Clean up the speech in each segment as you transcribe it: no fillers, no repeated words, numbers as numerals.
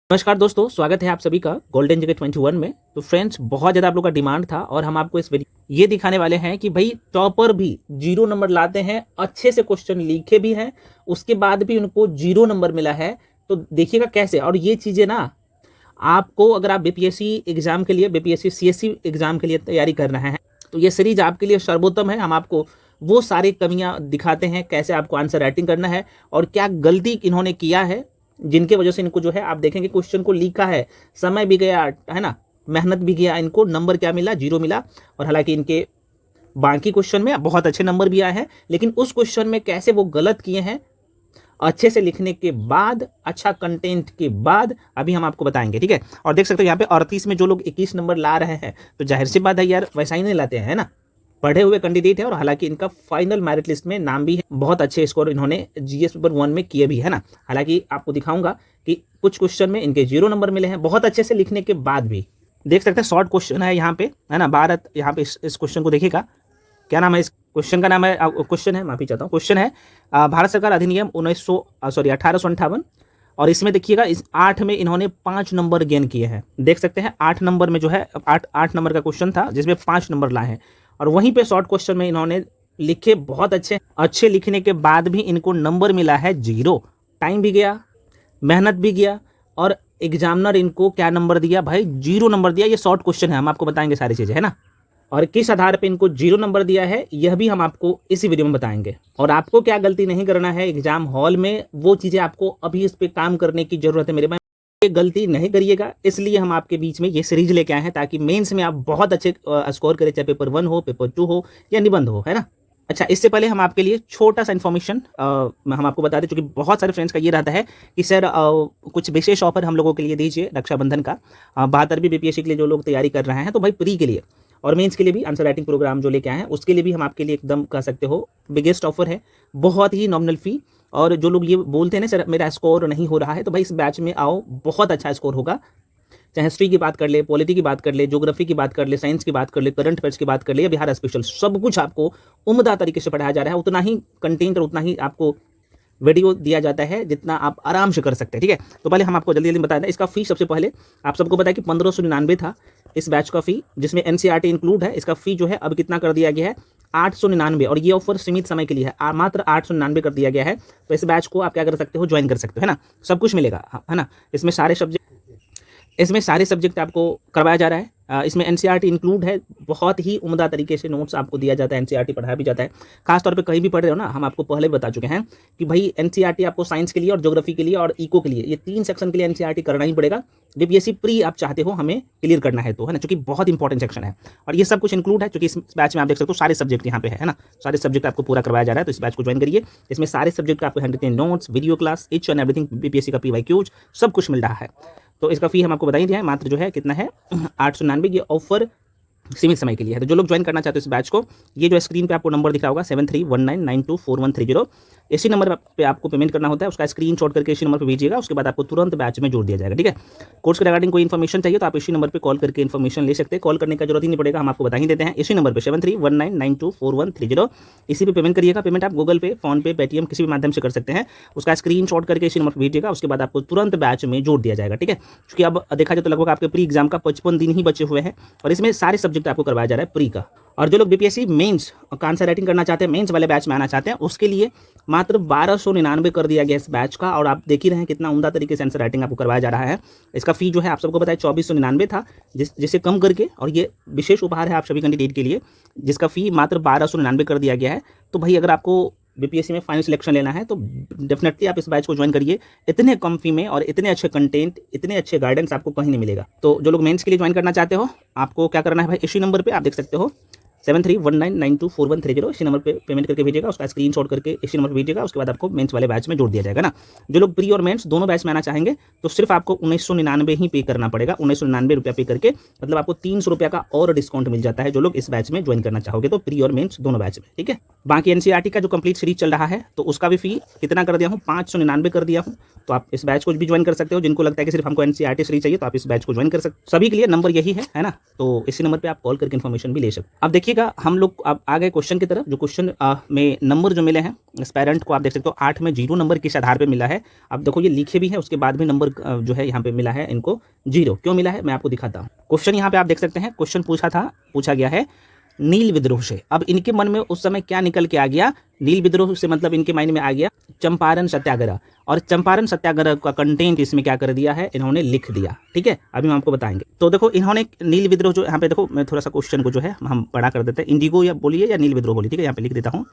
नमस्कार दोस्तों, स्वागत है आप सभी का गोल्डन जगह 21 में। तो फ्रेंड्स, बहुत ज़्यादा आप लोग का डिमांड था और हम आपको इस वीडियो ये दिखाने वाले हैं कि भाई टॉपर भी 0 नंबर लाते हैं, अच्छे से क्वेश्चन लिखे भी हैं, उसके बाद भी उनको 0 नंबर मिला है। तो देखिएगा कैसे। और ये चीज़ें ना आपको, अगर आप बीपीएससी एग्जाम के लिए, बीपीएससी सीएससी एग्जाम के लिए तैयारी कर रहे हैं, तो ये सीरीज आपके लिए सर्वोत्तम है। हम आपको वो सारी कमियां दिखाते हैं, कैसे आपको आंसर राइटिंग करना है और क्या गलती इन्होंने किया है जिनके वजह से इनको जो है आप देखेंगे क्वेश्चन को लिखा है, समय भी गया है ना, मेहनत भी गया, इनको नंबर क्या मिला, 0 मिला। और हालांकि इनके बाकी क्वेश्चन में बहुत अच्छे नंबर भी आए हैं, लेकिन उस क्वेश्चन में कैसे वो गलत किए हैं अच्छे से लिखने के बाद, अच्छा कंटेंट के बाद, अभी हम आपको बताएंगे, ठीक है। और देख सकते हो यहाँ पे 38 में जो लोग 21 नंबर ला रहे हैं, तो जाहिर सी बात है यार, वैसा ही नहीं लाते हैं, है ना। पढ़े हुए कैंडिडेट है और हालांकि इनका फाइनल मेरिट लिस्ट में नाम भी है, बहुत अच्छे स्कोर इन्होंने जीएस पेपर 1 में किए भी, है ना। हालांकि आपको दिखाऊंगा कि कुछ क्वेश्चन में इनके 0 नंबर मिले हैं, बहुत अच्छे से लिखने के बाद भी। देख सकते हैं शॉर्ट क्वेश्चन है यहाँ पे, है ना। भारत, यहाँ पे इस क्वेश्चन को देखिएगा, क्या नाम है इस क्वेश्चन का, नाम है, क्वेश्चन है, माफी चाहता हूँ, क्वेश्चन है भारत सरकार अधिनियम 1858। और इसमें देखिएगा, इस 8 में इन्होंने 5 नंबर गेन किए हैं। देख सकते हैं 8 नंबर में जो है, 8 नंबर का क्वेश्चन था जिसमें 5 नंबर लाए हैं। और वहीं पे शॉर्ट क्वेश्चन में इन्होंने लिखे बहुत अच्छे लिखने के बाद भी इनको नंबर मिला है 0। टाइम भी गया, मेहनत भी गया, और एग्जामिनर इनको क्या नंबर दिया भाई, 0 नंबर दिया। ये शॉर्ट क्वेश्चन है, हम आपको बताएंगे सारी चीज़ें, है ना। और किस आधार पे इनको 0 नंबर दिया है, यह भी हम आपको इसी वीडियो में बताएंगे। और आपको क्या गलती नहीं करना है एग्जाम हॉल में, वो चीज़ें आपको अभी इस पे काम करने की जरूरत है मेरे भाई। ये गलती नहीं करिएगा, इसलिए हम आपके बीच में ये सीरीज लेके आए हैं, ताकि मेंस में आप बहुत अच्छे स्कोर करें, चाहे पेपर 1 हो, पेपर 2 हो या निबंध हो, है ना। अच्छा, इससे पहले हम आपके लिए छोटा सा इन्फॉर्मेशन हम आपको बता दें, क्योंकि बहुत सारे फ्रेंड्स का ये रहता है कि सर कुछ विशेष ऑफर हम लोगों के लिए दीजिए रक्षाबंधन का। 72वीं बीपीएससी के लिए जो लोग तैयारी कर रहे हैं, तो भाई प्री के लिए और मेंस के लिए भी आंसर राइटिंग प्रोग्राम जो लेके आए हैं, उसके लिए भी हम आपके लिए एकदम कह सकते हो बिगेस्ट ऑफर है, बहुत ही नॉमिनल फी। और जो लोग ये बोलते हैं ना सर मेरा स्कोर नहीं हो रहा है, तो भाई इस बैच में आओ, बहुत अच्छा स्कोर होगा। चाहे हिस्ट्री की बात कर ले, पॉलिटी की बात कर ले, ज्योग्राफी की बात कर ले, साइंस की बात कर ले, करंट अफेयर्स की बात कर ले, या बिहार स्पेशल, सब कुछ आपको उम्दा तरीके से पढ़ाया जा रहा है। उतना ही कंटेंट और उतना ही आपको वीडियो दिया जाता है जितना आप आराम से कर सकते हैं, ठीक है। तो पहले हम आपको जल्दी जल्दी बता दें, इसका फी सबसे पहले आप सबको पता है कि 1599 था इस बैच का फी, जिसमें एनसीईआरटी इंक्लूड है। इसका फी जो है अब कितना कर दिया गया है, 899। और ये ऑफर सीमित समय के लिए है, मात्र 899 कर दिया गया है। तो इस बैच को आप क्या कर सकते हो, ज्वाइन कर सकते हो, है ना। सब कुछ मिलेगा, है ना। इसमें सारे सब्जेक्ट आपको करवाया जा रहा है। इसमें एनसीईआरटी इंक्लूड है, बहुत ही उम्दा तरीके से नोट्स आपको दिया जाता है, एनसीईआरटी पढ़ाया भी जाता है। खासतौर पे कहीं भी पढ़ रहे हो ना, हम आपको पहले बता चुके हैं कि भाई एनसीईआरटी आपको साइंस के लिए और ज्योग्राफी के लिए और इको के लिए, ये 3 सेक्शन के लिए एनसीईआरटी करना ही पड़ेगा। बीपीएससी प्री आप चाहते हो हमें क्लियर करना है तो, है ना, क्योंकि बहुत इंपॉर्टेंट सेक्शन है। और ये सब कुछ इंक्लूड है, क्योंकि इस बैच में आप देख सकते हो सारे सब्जेक्ट यहाँ पे है ना, सारे सब्जेक्ट आपको पूरा करवाया जा रहा है। तो इस बैच को ज्वाइन करिए, इसमें सारे सब्जेक्ट आपको hand written notes, video class, each and everything, BPSC का पीवाईक्यूज, सब कुछ मिल रहा है। तो इसका फी हम आपको बता ही दिया है, मात्र जो है कितना है 899। ये ऑफर सीमित समय के लिए है। तो जो लोग ज्वाइन करना चाहते हो इस बैच को, ये जो स्क्रीन पे आपको नंबर दिख रहा होगा 7319924130, इसी नंबर पे आपको पेमेंट करना होता है। उसका स्क्रीनशॉट करके इसी नंबर पे भेजिएगा, उसके बाद आपको तुरंत बैच में जोड़ दिया जाएगा, ठीक है। कोर्स के रिगार्डिंग कोई इन्फॉर्मेशन चाहिए तो आप इसी नंबर पे कॉल करके इन्फॉर्मेशन ले सकते हैं। कॉल करने का जरूरत ही नहीं पड़ेगा, हम आपको बता ही देते हैं। इसी नंबर पर 7319924130, इसी पे पेमेंट करिएगा। पेमेंट आप गूगल पे, फोन पे, पेटीएम किसी भी माध्यम से कर सकते हैं। उसका स्क्रीनशॉट करके इसी नंबर पर भेजिएगा, उसके बाद आपको तुरंत बैच में जोड़ दिया जाएगा, ठीक है। क्योंकि अब देखा जाए तो लगभग आपके प्री एग्जाम का 55 दिन ही बचे हुए हैं, और इसमें सारे सब्जेक्ट आपको करवाया जा रहा है प्री का। और जो लोग बीपीएससी मेंस का आंसर राइटिंग करना चाहते हैं, मेंस वाले बैच में आना चाहते हैं, उसके लिए मात्र 1299 कर दिया गया इस बैच का। और आप देख ही रहे हैं कितना उम्दा तरीके से आंसर राइटिंग आपको करवाया जा रहा है। इसका फी जो है आप सबको पता है 2499 था, जिसे कम करके, और ये विशेष उपहार है आप सभी कैंडिडेट के लिए, जिसका फी मात्र 1299 कर दिया गया है। तो भाई अगर आपको बीपीएससी में फाइनल सिलेक्शन लेना है तो डेफिनेटली आप इस बैच को ज्वाइन करिए। इतने कम फी में और इतने अच्छे कंटेंट, इतने अच्छे गाइडेंस आपको कहीं नहीं मिलेगा। तो जो लोग मेंस के लिए ज्वाइन करना चाहते हो, आपको क्या करना है भाई, इसी नंबर पे आप देख सकते हो 7319924130, इसी नंबर पे पेमेंट करके भेजिएगा, उसका स्क्रीनशॉट करके इसी नंबर पर भेजिएगा, उसके बाद आपको मेंस वाले बैच में जोड़ दिया जाएगा ना। जो लोग प्री और मेंस दोनों बैच में आना चाहेंगे तो सिर्फ आपको 1999 ही पे करना पड़ेगा, 1999 रुपया पे करके, मतलब आपको 300 रुपया का और डिस्काउंट मिल जाता है जो लोग इस बैच में ज्वाइन करना चाहोगे, तो प्री और मेंस दोनों बैच में, ठीक है। बाकी एनसीईआरटी का जो कंप्लीट सीरीज चल रहा है, तो उसका भी फी कितना कर दिया हूँ, 599 कर दिया हूँ। तो आप इस बैच को भी ज्वाइन कर सकते हो। जिनको लगता है कि सिर्फ हमको एनसीईआरटी सीरीज चाहिए, तो आप इस बैच को ज्वाइन कर सकते हो। सभी के लिए नंबर यही है ना। तो इसी नंबर पे आप कॉल करके इन्फॉर्मेशन भी ले सकते हो। अब देखिए देखिएगा हम लोग अब आ गए क्वेश्चन की तरफ। जो क्वेश्चन में नंबर जो मिले हैं एस्पायरेंट को आप देख सकते हो 8 में 0 नंबर किस आधार पे मिला है। अब देखो ये लिखे भी है, उसके बाद भी नंबर जो है यहाँ पे मिला है इनको 0। क्यों मिला है मैं आपको दिखाता हूँ। क्वेश्चन यहाँ पे आप देख सकते हैं, क्वेश्चन पूछा गया है नील विद्रोह से। अब इनके मन में उस समय क्या निकल के आ गया, नील विद्रोह से मतलब इनके माइंड में आ गया चंपारण सत्याग्रह, और चंपारण सत्याग्रह का कंटेंट इसमें क्या कर दिया है, इन्होंने लिख दिया। ठीक है, अभी हम आपको बताएंगे। तो देखो इन्होंने नील विद्रोह जो यहाँ पे देखो, मैं थोड़ा सा क्वेश्चन को जो है हम बड़ा कर देते हैं, इंडिगो या बोलिए या नील विद्रोह बोलिए। ठीक है, यहाँ पे लिख देता हूँ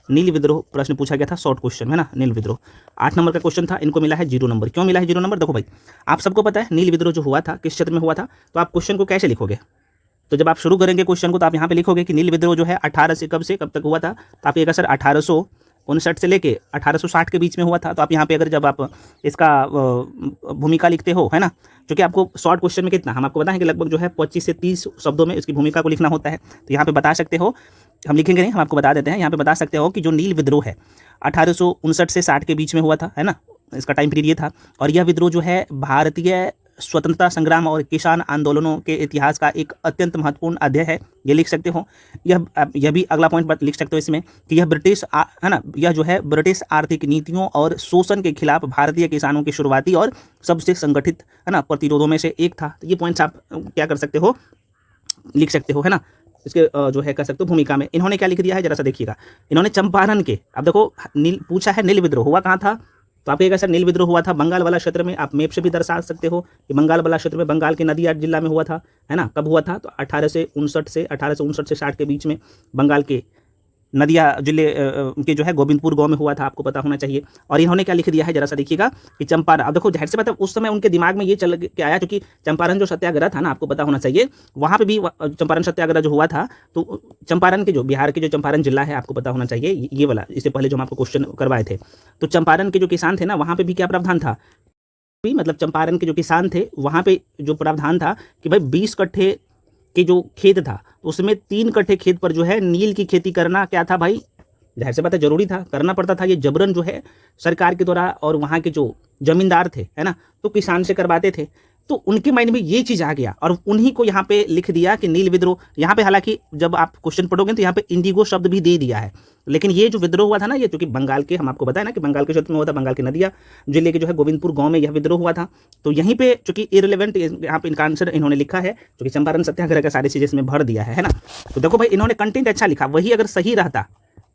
नील विद्रोह प्रश्न पूछा गया था, शॉर्ट क्वेश्चन है ना, नील विद्रोह 8 नंबर का क्वेश्चन था, इनको मिला है 0 नंबर। क्यों मिला है 0 नंबर, देखो भाई आप सबको पता है नील विद्रोह जो हुआ था किस क्षेत्र में हुआ था, तो आप क्वेश्चन को कैसे लिखोगे। तो जब आप शुरू करेंगे क्वेश्चन को तो आप यहाँ पे लिखोगे कि नील विद्रोह जो है 18 से कब तक हुआ था, तो आप कहेगा सर 1859 से लेके 1860 के बीच में हुआ था। तो आप यहाँ पे अगर जब आप इसका भूमिका लिखते हो, है ना, क्योंकि आपको शॉर्ट क्वेश्चन में कितना हम आपको बताएं कि लगभग जो है 25 से 30 शब्दों में इसकी भूमिका को लिखना होता है। तो यहाँ पे बता सकते हो, हम लिखेंगे नहीं, हम आपको बता देते हैं। यहाँ पे बता सकते हो कि जो नील विद्रोह है 1859 से 60 के बीच में हुआ था, है ना, इसका टाइम पीरियड ये था। और यह विद्रोह जो है भारतीय स्वतंत्रता संग्राम और किसान आंदोलनों के इतिहास का एक अत्यंत महत्वपूर्ण अध्याय है, ये लिख सकते हो। यह भी अगला पॉइंट लिख सकते हो इसमें कि यह है ना, यह जो है ब्रिटिश आर्थिक नीतियों और शोषण के खिलाफ भारतीय किसानों के शुरुआती और सबसे संगठित, है ना, प्रतिरोधों में से एक था। तो ये पॉइंट्स आप क्या कर सकते हो, लिख सकते हो, है ना। इसके जो है कह सकते हो भूमिका में इन्होंने क्या लिख दिया है, जरा सा देखिएगा। इन्होंने चंपारण के, अब देखो पूछा है नील विद्रोह हुआ कहाँ था, तो आप कहेगा सर नील विद्रोह हुआ था बंगाल वाला क्षेत्र में। आप मैप से भी दर्शा सकते हो कि बंगाल वाला क्षेत्र में, बंगाल के नदिया जिला में हुआ था, है ना। कब हुआ था, तो 1859 से 60 के बीच में बंगाल के नदिया जिले के जो है गोविंदपुर गांव में हुआ था, आपको पता होना चाहिए। और इन्होंने क्या लिख दिया है, जरा सा देखिएगा कि चंपारण। अब देखो जाहिर से बात है उस समय उनके दिमाग में ये चल के आया, क्योंकि चंपारण जो सत्याग्रह था ना, आपको पता होना चाहिए, वहाँ पे भी चंपारण सत्याग्रह जो हुआ था, तो चंपारण के जो बिहार के जो चंपारण जिला है, आपको पता होना चाहिए ये वाला, इससे पहले जो हम आपको क्वेश्चन करवाए थे। तो चंपारण के जो किसान थे ना, वहाँ पे भी क्या प्रावधान था, मतलब चंपारण के जो किसान थे वहाँ पे जो प्रावधान था कि भाई 20 कट्ठे के जो खेत था उसमें 3 कट्ठे खेत पर जो है नील की खेती करना क्या था भाई, जाहिर से बात है जरूरी था, करना पड़ता था। ये जबरन जो है सरकार के द्वारा, और वहाँ के जो जमींदार थे, है ना, तो किसान से करवाते थे। तो उनके माइंड में ये चीज़ आ गया और उन्हीं को यहाँ पे लिख दिया कि नील विद्रोह। यहाँ पे हालांकि जब आप क्वेश्चन पढ़ोगे तो यहाँ पे इंडिगो शब्द भी दे दिया है, लेकिन ये जो विद्रोह हुआ था ना, ये चूंकि बंगाल के, हम आपको बताया ना कि बंगाल के क्षेत्र में हुआ था, बंगाल की नदिया जिले के जो है गोविंदपुर गांव में यह विद्रोह हुआ था। तो यहीं पे चूंकि इररिलेवेंट यहाँ पे इनका आंसर इन्होंने लिखा है, क्योंकि चंपारण सत्याग्रह का सारी चीज़ इसमें भर दिया है ना। तो देखो भाई इन्होंने कंटेंट अच्छा लिखा, वही अगर सही रहता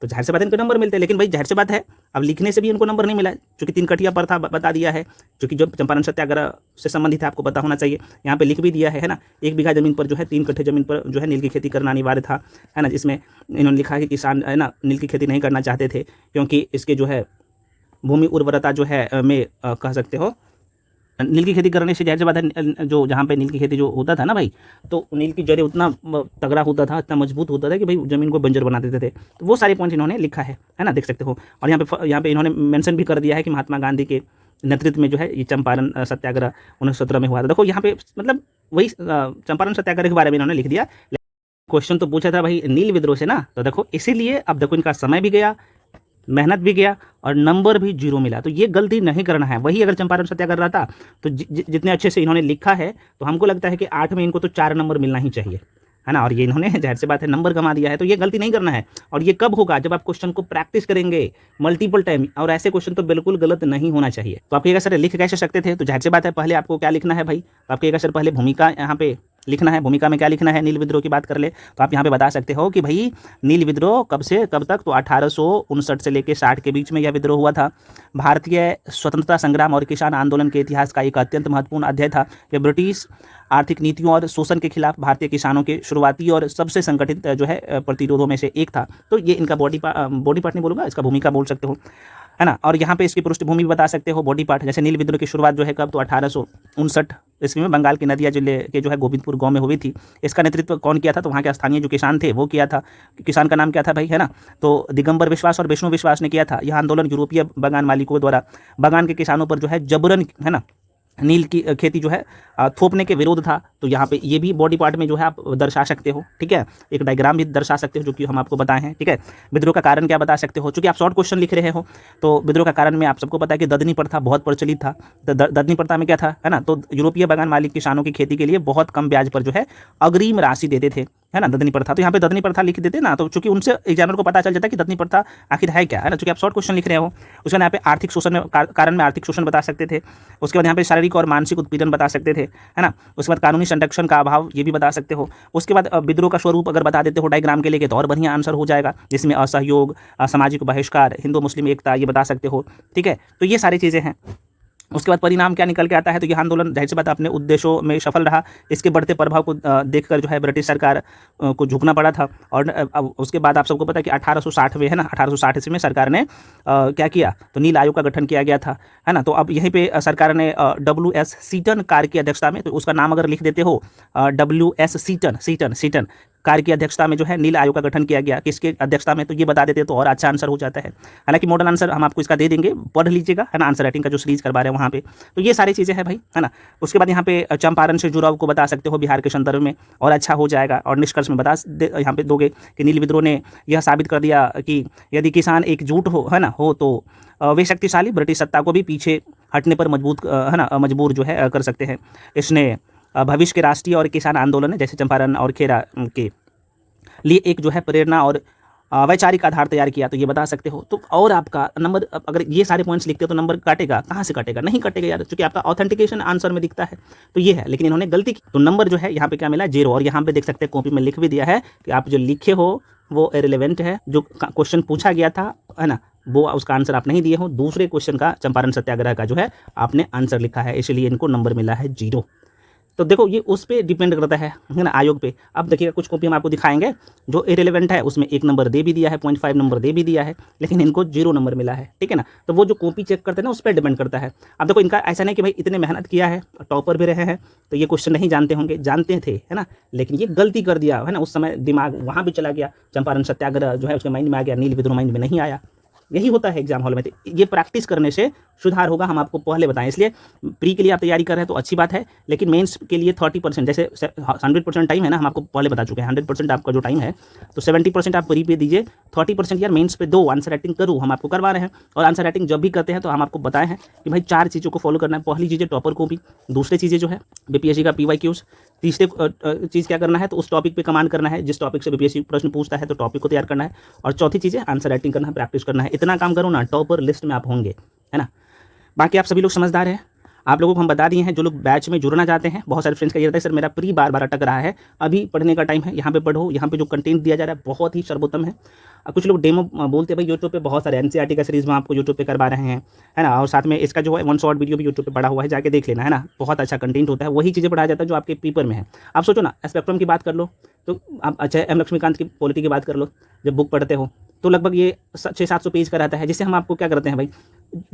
तो जाहिर से बात है इनको नंबर मिलते हैं। लेकिन भाई जाहिर से बात है अब लिखने से भी इनको नंबर नहीं मिला, क्योंकि 3 कटिया पर था, बता दिया है, क्योंकि जो चंपारण सत्याग्रह से संबंधित है, आपको पता होना चाहिए। यहाँ पे लिख भी दिया है ना, 1 बीघा जमीन पर जो है 3 कट्ठे जमीन पर जो है नील की खेती करना अनिवार्य था, है ना। जिसमें इन्होंने लिखा है कि किसान, है ना, नील की खेती नहीं करना चाहते थे, क्योंकि इसके जो है भूमि उर्वरता जो है में कह सकते हो, नील की खेती करने से जाहिर सी बात है जो जहाँ पे नील की खेती जो होता था ना भाई, तो नील की जड़ें उतना तगड़ा होता था, इतना मजबूत होता था कि भाई ज़मीन को बंजर बना देते थे। तो वो सारे पॉइंट इन्होंने लिखा है ना, देख सकते हो। और यहाँ पे इन्होंने मेंशन भी कर दिया है कि महात्मा गांधी के नेतृत्व में जो है ये चंपारण सत्याग्रह 1917 में हुआ था। देखो यहाँ पे मतलब वही चंपारण सत्याग्रह के बारे में इन्होंने लिख दिया। क्वेश्चन तो पूछा था भाई नील विद्रोह से ना, तो देखो इसीलिए अब देखो इनका समय भी गया, मेहनत भी गया और नंबर भी 0 मिला। तो ये गलती नहीं करना है। वही अगर चंपारण सत्याग्रह रहता तो जितने अच्छे से इन्होंने लिखा है, तो हमको लगता है कि 8 में इनको तो 4 नंबर मिलना ही चाहिए, है ना। और ये इन्होंने जाहिर सी बात है नंबर कमा दिया है, तो ये गलती नहीं करना है। और ये कब होगा, जब आप क्वेश्चन को प्रैक्टिस करेंगे मल्टीपल टाइम, और ऐसे क्वेश्चन तो बिल्कुल गलत नहीं होना चाहिए। तो आप कहिएगा सर लिख कैसे सकते थे, तो जाहिर सी बात है पहले आपको क्या लिखना है भाई, तो आप कहिएगा सर पहले भूमिका यहाँ पे लिखना है। भूमिका में क्या लिखना है, नील विद्रोह की बात कर ले तो आप यहाँ पे बता सकते हो कि भाई नील विद्रोह कब से कब तक, तो 1859 से लेकर 60 के बीच में यह विद्रोह हुआ था। भारतीय स्वतंत्रता संग्राम और किसान आंदोलन के इतिहास का एक अत्यंत महत्वपूर्ण अध्याय था। यह ब्रिटिश आर्थिक नीतियों और शोषण के खिलाफ भारतीय किसानों के शुरुआती और सबसे संगठित जो है प्रतिरोधों में से एक था। तो ये इनका बॉडी पार्ट नहीं बोलूँगा, इसका भूमिका बोल सकते हो, है ना। और यहाँ पे इसकी पृष्ठभूमि भी बता सकते हो, बॉडी पार्ट। जैसे नील विद्रोह की शुरुआत जो है कब, तो 1859 ईस्वी में बंगाल के नदिया जिले के जो है गोविंदपुर गांव में हुई थी। इसका नेतृत्व कौन किया था, तो वहाँ के स्थानीय जो किसान थे वो किया था। किसान का नाम क्या था भाई, है ना, तो दिगंबर विश्वास और विष्णु विश्वास ने किया था। यह आंदोलन यूरोपीय बगान मालिकों द्वारा बगान के किसानों पर जो है जबरन, है ना, नील की खेती जो है थोपने के विरोध था। तो यहाँ पे ये भी बॉडी पार्ट में जो है आप दर्शा सकते हो, ठीक है। एक डायग्राम भी दर्शा सकते हो जो कि हम आपको बताए हैं, ठीक है। विद्रोह का कारण क्या बता सकते हो, चूंकि आप शॉर्ट क्वेश्चन लिख रहे हो तो विद्रोह का कारण में आप सबको पता है कि ददनी प्रथा बहुत प्रचलित था। तो ददनी प्रथा में क्या था, है ना, तो यूरोपीय बागान मालिक किसानों की खेती के लिए बहुत कम ब्याज पर जो है अग्रिम राशि देते थे, है ना, ददनी प्रथा। तो यहाँ पे ददनी प्रथा लिख देते ना, तो चूंकि उनसे एग्जामिनर को पता चल जाता है कि ददनी प्रथा आखिर है क्या, है ना, चूंकि आप शॉर्ट क्वेश्चन लिख रहे हो। उसके बाद यहाँ पे आर्थिक शोषण में कारण में आर्थिक शोषण बता सकते थे। उसके बाद यहाँ पे शारीरिक और मानसिक उत्पीड़न बता सकते थे, है ना। उसके बाद कानूनी संरक्षण का अभाव, ये भी बता सकते हो। उसके बाद विद्रोह का स्वरूप अगर बता देते हो डायग्राम के लेके तो और बढ़िया आंसर हो जाएगा, जिसमें असहयोग, सामाजिक बहिष्कार, हिंदू मुस्लिम एकता, ये बता सकते हो, ठीक है। तो ये सारी चीज़ें हैं। उसके बाद परिणाम क्या निकल के आता है, तो यह आंदोलन जाहिर सी बात अपने उद्देश्यों में सफल रहा। इसके बढ़ते प्रभाव को देखकर जो है ब्रिटिश सरकार को झुकना पड़ा था। और उसके बाद आप सबको पता है कि 1860 में, है ना, 1860 ईस्वी में सरकार ने क्या किया, तो नील आयोग का गठन किया गया था, है ना। तो अब यहीं पे सरकार ने WS सीटन कार की अध्यक्षता में, तो उसका नाम अगर लिख देते हो WS सीटन कार की अध्यक्षता में जो है नील आयोग का गठन किया गया। किसके अध्यक्षता में, तो ये बता देते तो और अच्छा आंसर हो जाता है। हालांकि मॉडल आंसर हम आपको इसका दे देंगे, पढ़ लीजिएगा, है ना, आंसर राइटिंग का जो सीरीज करवा रहे हैं वहाँ पे। तो ये सारी चीज़ें हैं भाई, है ना। उसके बाद यहाँ पे चंपारण से जुड़ाव को बता सकते हो बिहार के संदर्भ में, और अच्छा हो जाएगा। और निष्कर्ष में यहाँ पे दोगे कि नील विद्रोह ने यह साबित कर दिया कि यदि किसान एकजुट हो, है ना, हो तो वे शक्तिशाली ब्रिटिश सत्ता को भी पीछे हटने पर मजबूर जो है कर सकते हैं। इसने भविष्य के राष्ट्रीय और किसान आंदोलन जैसे चंपारण और खेरा के लिए एक जो है प्रेरणा और वैचारिक आधार तैयार किया, तो ये बता सकते हो। तो और आपका नंबर, अगर ये सारे पॉइंट्स लिखते हो तो नंबर काटेगा, कहाँ से काटेगा, नहीं काटेगा यार, क्योंकि आपका ऑथेंटिकेशन आंसर में दिखता है। तो ये है, लेकिन इन्होंने गलती की, तो नंबर जो है यहाँ पे क्या मिला, 0। और यहाँ पे देख सकते हैं कॉपी में लिख भी दिया है कि आप जो लिखे हो वो इरेलीवेंट है। जो क्वेश्चन पूछा गया था, है ना, वो उसका आंसर आप नहीं दिए हो। दूसरे क्वेश्चन का, चंपारण सत्याग्रह का जो है आपने आंसर लिखा है, इसलिए इनको नंबर मिला है 0। तो देखो ये उस पर डिपेंड करता है ना, आयोग पे। अब देखिएगा कुछ कॉपी हम आपको दिखाएंगे जो इरेलीवेंट है, उसमें 1 नंबर दे भी दिया है, 0.5 नंबर दे भी दिया है, लेकिन इनको 0 नंबर मिला है, ठीक है ना। तो वो जो कॉपी चेक करते हैं ना, उस पर डिपेंड करता है। अब देखो इनका ऐसा नहीं कि भाई इतने मेहनत किया है, टॉपर भी रहे हैं, तो ये क्वेश्चन नहीं जानते होंगे, जानते थे, है ना, लेकिन ये गलती कर दिया, है ना। उस समय दिमाग वहाँ भी चला गया, चंपारण सत्याग्रह जो है उसके माइंड में आ गया, नील विद्रोह माइंड में नहीं आया। यही होता है एग्जाम हॉल में। तो ये प्रैक्टिस करने से सुधार होगा, हम आपको पहले बताएं। इसलिए प्री के लिए आप तैयारी कर रहे हैं तो अच्छी बात है, लेकिन मेंस के लिए 30%, जैसे 100% टाइम है ना, हम आपको पहले बता चुके हैं 100% आपका जो टाइम है, तो 70% आप प्री पे दीजिए, 30% यार मेंस पे दो। आंसर राइटिंग करो, हम आपको करवा रहे हैं। और आंसर राइटिंग जब भी करते हैं तो हम आपको बताए हैं कि भाई 4 चीज़ों को फॉलो करना है। पहली चीज़ है टॉपर कॉपी, दूसरी चीज़ें जो है बीपीएससी का PYQs, तीसरे चीज़ क्या करना है, तो उस टॉपिक पे कमांड करना है, जिस टॉपिक से बीपीएससी प्रश्न पूछता है तो टॉपिक को तैयार करना है। और चौथी चीज़ है आंसर राइटिंग करना है, प्रैक्टिस करना है। इतना काम करो ना, टॉपर लिस्ट में आप होंगे, है ना। बाकी आप सभी लोग समझदार हैं, आप लोगों को हम बता दिए हैं। जो लोग बैच में जुड़ना चाहते हैं, बहुत सारे फ्रेंड्स का ये रहता है सर मेरा प्री बार अटक रहा है, अभी पढ़ने का टाइम है, यहाँ पे पढ़ो, यहाँ पे जो कंटेंट दिया जा रहा है बहुत ही सर्वोत्तम है। कुछ लोग डेमो बोलते हैं भाई यूट्यूब पे बहुत सारे NCERT का सीरीज में आपको यूट्यूब पे करवा रहे हैं, है ना। और साथ में इसका जो है 1 शॉर्ट वीडियो भी यूट्यूब पे पड़ा हुआ है, जाके देख लेना, है ना। बहुत अच्छा कंटेंट होता है, वही चीज़ें पढ़ाया जाता है जो आपके पेपर में है। आप सोचो ना, स्पेक्ट्रम की बात कर लो तो आप, अच्छा M लक्ष्मीकांत की पॉलिटी की बात कर लो, जब बुक पढ़ते हो तो लगभग ये 600-700 पेज का रहता है, जिससे हम आपको क्या करते हैं भाई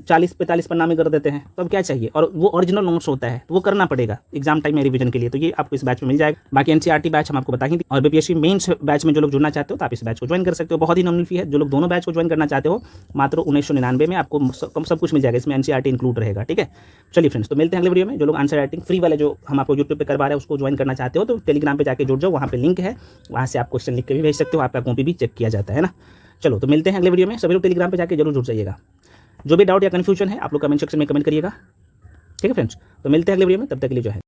40-45 पन्ना में कर देते हैं। तो अब क्या चाहिए, और वो ओरिजिनल नोट्स होता है, तो वो करना पड़ेगा एग्जाम टाइम में रिवीजन के लिए। तो ये आपको इस बैच में मिल जाएगा। बाकी NCERT बैच हम आपको बता ही दी, और बीपीएससी मेंस बैच में जो लोग जुड़ना चाहते हो तो आप इस बैच को ज्वाइन कर सकते हो, बहुत ही नॉमिनल फी है। जो लोग दोनों बैच को ज्वाइन करना चाहते हो मात्र 1999 में आपको सब कुछ मिल जाएगा, इसमें NCERT इंक्लूड रहेगा, ठीक है। चलिए फ्रेंड्स, तो मिलते हैं अगले वीडियो में। जो लोग आंसर राइटिंग फ्री वाले जो हम आपको यूट्यूब पे करवा रहे हैं उसको ज्वाइन करना चाहते हो तो टेलीग्राम पे जाके जुड़ जाओ, वहाँ पे लिंक है, वहाँ से आप क्वेश्चन लिख के भी भेज सकते हो, आपका कॉपी भी चेक किया जाता है ना। चलो तो मिलते हैं अगले वीडियो में। सभी लोग टेलीग्राम पे जाके जरूर जुड़ जाइएगा। जो भी डाउट या कन्फ्यूजन है आप लोग कमेंट सेक्शन में कमेंट करिएगा, ठीक है फ्रेंड्स। तो मिलते हैं अगले वीडियो में, तब तक के लिए जो है।